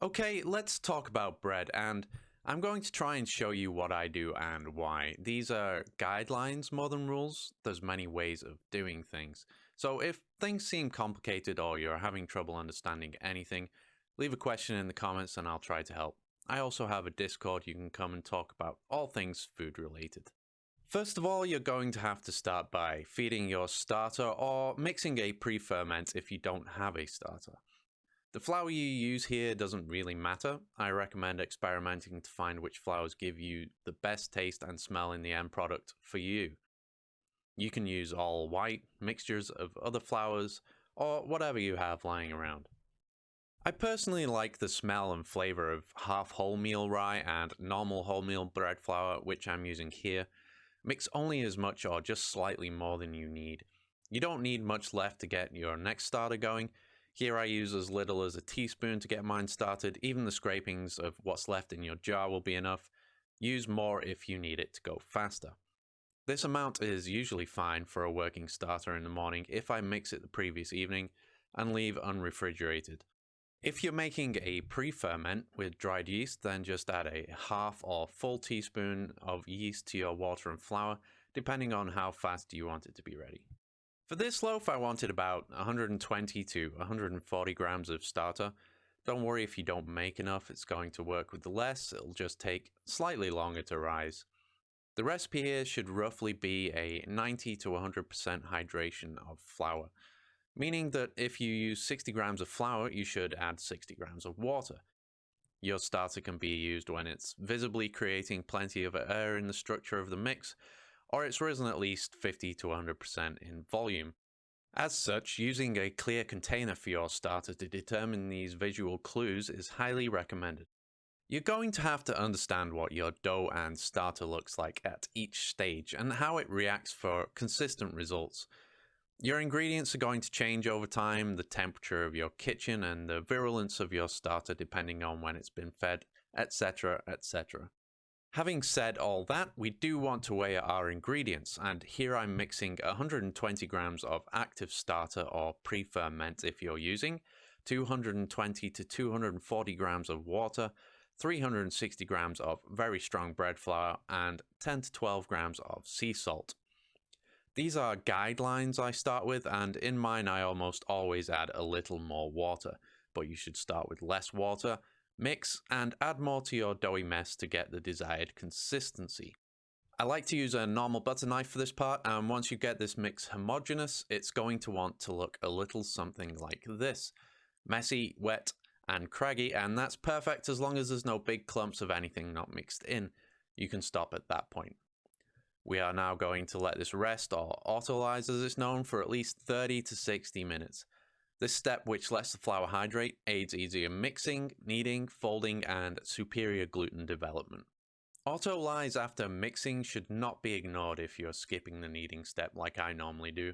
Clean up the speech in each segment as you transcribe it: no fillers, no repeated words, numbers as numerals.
Okay, let's talk about bread, and I'm going to try and show you what I do and why. These are guidelines more than rules. There's many ways of doing things. So if things seem complicated or you're having trouble understanding anything, leave a question in the comments and I'll try to help. I also have a Discord you can come and talk about all things food related. First of all, you're going to have to start by feeding your starter or mixing a pre-ferment if you don't have a starter. The flour you use here doesn't really matter. I recommend experimenting to find which flours give you the best taste and smell in the end product for you. You can use all white, mixtures of other flours, or whatever you have lying around. I personally like the smell and flavor of half wholemeal rye and normal wholemeal bread flour, which I'm using here. Mix only as much or just slightly more than you need. You don't need much left to get your next starter going. Here I use as little as a teaspoon to get mine started. Even the scrapings of what's left in your jar will be enough. Use more if you need it to go faster. This amount is usually fine for a working starter in the morning if I mix it the previous evening and leave unrefrigerated. If you're making a pre-ferment with dried yeast, then just add a half or full teaspoon of yeast to your water and flour, depending on how fast you want it to be ready. For this loaf, I wanted about 120 to 140 grams of starter. Don't worry if you don't make enough, it's going to work with the less, it'll just take slightly longer to rise. The recipe here should roughly be a 90 to 100% hydration of flour, meaning that if you use 60 grams of flour, you should add 60 grams of water. Your starter can be used when it's visibly creating plenty of air in the structure of the mix, or it's risen at least 50 to 100% in volume. As such, using a clear container for your starter to determine these visual clues is highly recommended. You're going to have to understand what your dough and starter looks like at each stage and how it reacts for consistent results. Your ingredients are going to change over time, the temperature of your kitchen and the virulence of your starter depending on when it's been fed, etc, etc. Having said all that, we do want to weigh our ingredients, and here I'm mixing 120 grams of active starter or pre-ferment if you're using, 220 to 240 grams of water, 360 grams of very strong bread flour, and 10 to 12 grams of sea salt. These are guidelines I start with, and in mine I almost always add a little more water, but you should start with less water. Mix and add more to your doughy mess to get the desired consistency. I like to use a normal butter knife for this part, and once you get this mix homogeneous, it's going to want to look a little something like this. Messy, wet, and craggy, and that's perfect as long as there's no big clumps of anything not mixed in. You can stop at that point. We are now going to let this rest, or autolyze as it's known, for at least 30 to 60 minutes. This step, which lets the flour hydrate, aids easier mixing, kneading, folding, and superior gluten development. Autolyze after mixing should not be ignored if you're skipping the kneading step like I normally do.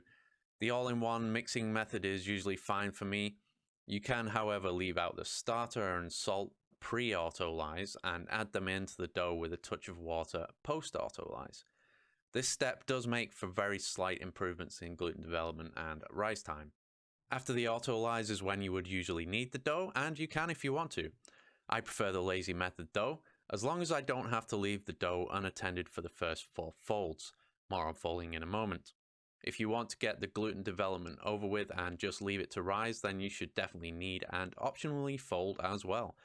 The all-in-one mixing method is usually fine for me. You can, however, leave out the starter and salt pre-autolyze and add them into the dough with a touch of water post-autolyze. This step does make for very slight improvements in gluten development and rise time. After the autolyze is when you would usually knead the dough, and you can if you want to. I prefer the lazy method though, as long as I don't have to leave the dough unattended for the first 4 folds. More on folding in a moment. If you want to get the gluten development over with and just leave it to rise, then you should definitely knead and optionally fold as well.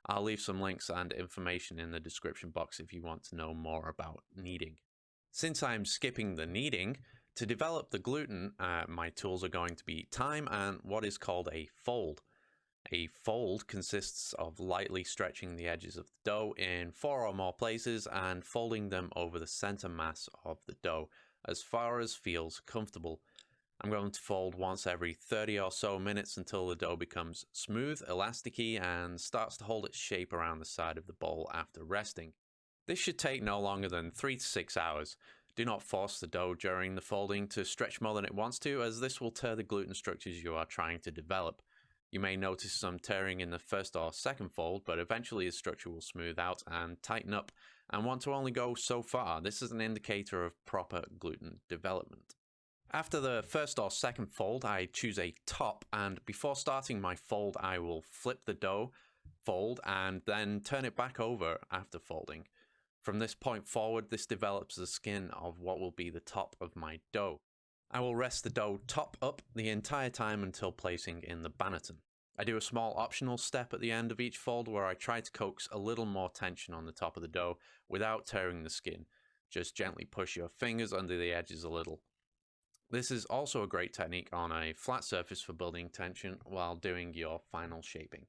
I'll leave some links and information in the description box if you want to know more about kneading. Since I'm skipping the kneading, to develop the gluten, my tools are going to be time and what is called a fold. A fold consists of lightly stretching the edges of the dough in 4 or more places and folding them over the center mass of the dough as far as feels comfortable. I'm going to fold once every 30 or so minutes until the dough becomes smooth, elasticy, and starts to hold its shape around the side of the bowl after resting. This should take no longer than 3 to 6 hours. Do not force the dough during the folding to stretch more than it wants to, as this will tear the gluten structures you are trying to develop. You may notice some tearing in the first or second fold, but eventually the structure will smooth out and tighten up, and want to only go so far. This is an indicator of proper gluten development. After the first or second fold, I choose a top, and before starting my fold, I will flip the dough, fold, and then turn it back over after folding. From this point forward, this develops the skin of what will be the top of my dough. I will rest the dough top up the entire time until placing in the banneton. I do a small optional step at the end of each fold where I try to coax a little more tension on the top of the dough without tearing the skin. Just gently push your fingers under the edges a little. This is also a great technique on a flat surface for building tension while doing your final shaping.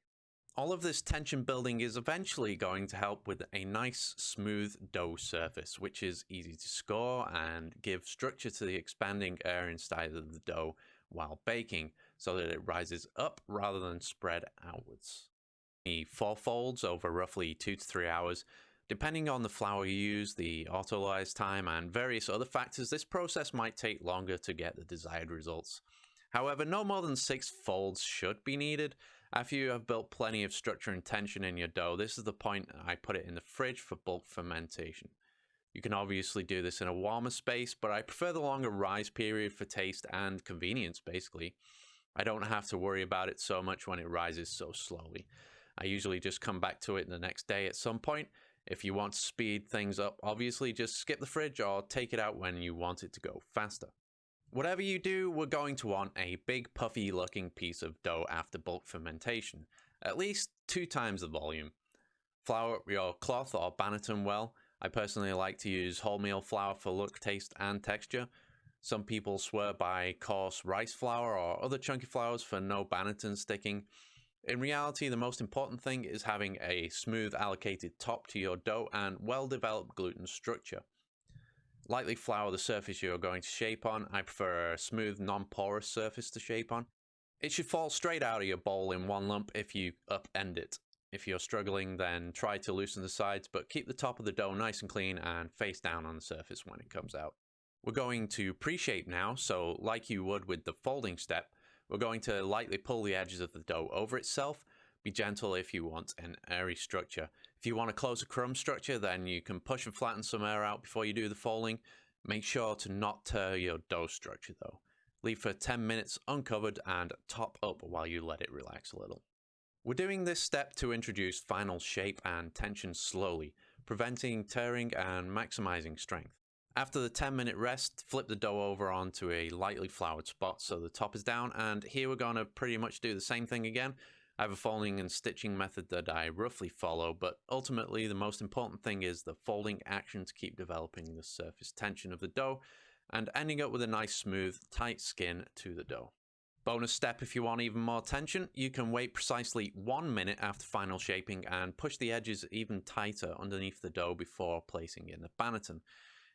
All of this tension building is eventually going to help with a nice smooth dough surface, which is easy to score and give structure to the expanding air inside of the dough while baking so that it rises up rather than spread outwards. 4 folds over roughly 2 to 3 hours. Depending on the flour you use, the autolyse time, and various other factors, this process might take longer to get the desired results. However, no more than 6 folds should be needed. After you have built plenty of structure and tension in your dough, this is the point I put it in the fridge for bulk fermentation. You can obviously do this in a warmer space, but I prefer the longer rise period for taste and convenience, basically. I don't have to worry about it so much when it rises so slowly. I usually just come back to it the next day at some point. If you want to speed things up, obviously just skip the fridge or take it out when you want it to go faster. Whatever you do, we're going to want a big puffy looking piece of dough after bulk fermentation, at least 2 times the volume. Flour up your cloth or banneton well. I personally like to use wholemeal flour for look, taste and texture. Some people swear by coarse rice flour or other chunky flours for no banneton sticking. In reality, the most important thing is having a smooth allocated top to your dough and well-developed gluten structure. Lightly flour the surface you're going to shape on. I prefer a smooth, non-porous surface to shape on. It should fall straight out of your bowl in one lump if you upend it. If you're struggling, then try to loosen the sides, but keep the top of the dough nice and clean and face down on the surface when it comes out. We're going to pre-shape now, so like you would with the folding step, we're going to lightly pull the edges of the dough over itself. Be gentle if you want an airy structure. If you want a closer crumb structure, then you can push and flatten some air out before you do the folding. Make sure to not tear your dough structure though. Leave for 10 minutes uncovered and top up while you let it relax a little. We're doing this step to introduce final shape and tension slowly, preventing tearing and maximizing strength. After the 10-minute rest, flip the dough over onto a lightly floured spot so the top is down, and here we're going to pretty much do the same thing again. I have a folding and stitching method that I roughly follow, but ultimately the most important thing is the folding action to keep developing the surface tension of the dough and ending up with a nice smooth, tight skin to the dough. Bonus step if you want even more tension, you can wait precisely 1 minute after final shaping and push the edges even tighter underneath the dough before placing in the banneton.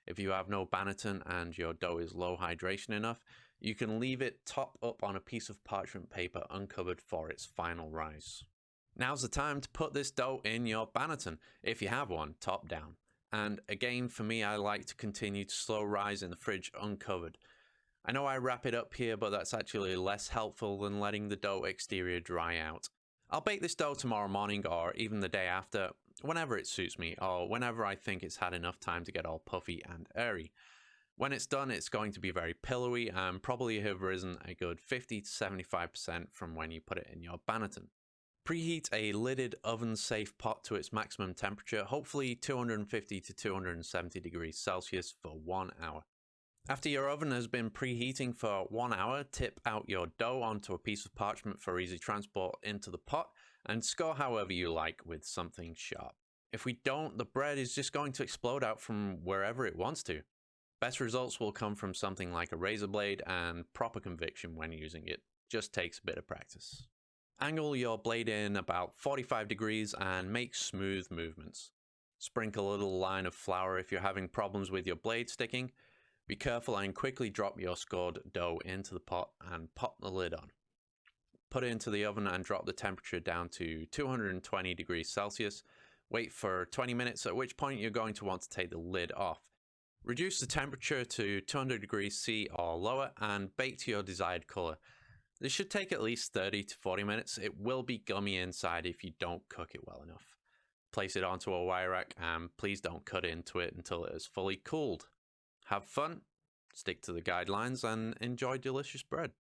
If you have no banneton and your dough is low hydration enough, you can leave it top up on a piece of parchment paper uncovered for its final rise. Now's the time to put this dough in your banneton, if you have one, top down. And again, for me, I like to continue to slow rise in the fridge uncovered. I know I wrap it up here, but that's actually less helpful than letting the dough exterior dry out. I'll bake this dough tomorrow morning or even the day after, whenever it suits me, or whenever I think it's had enough time to get all puffy and airy. When it's done, it's going to be very pillowy and probably have risen a good 50 to 75% from when you put it in your banneton. Preheat a lidded oven-safe pot to its maximum temperature, hopefully 250 to 270 degrees Celsius for 1 hour. After your oven has been preheating for 1 hour, tip out your dough onto a piece of parchment for easy transport into the pot and score however you like with something sharp. If we don't, the bread is just going to explode out from wherever it wants to. Best results will come from something like a razor blade and proper conviction when using it. Just takes a bit of practice. Angle your blade in about 45 degrees and make smooth movements. Sprinkle a little line of flour if you're having problems with your blade sticking. Be careful and quickly drop your scored dough into the pot and pop the lid on. Put it into the oven and drop the temperature down to 220 degrees Celsius. Wait for 20 minutes, at which point you're going to want to take the lid off. Reduce the temperature to 200 degrees C or lower and bake to your desired color. This should take at least 30 to 40 minutes. It will be gummy inside if you don't cook it well enough. Place it onto a wire rack and please don't cut into it until it is fully cooled. Have fun, stick to the guidelines, and enjoy delicious bread.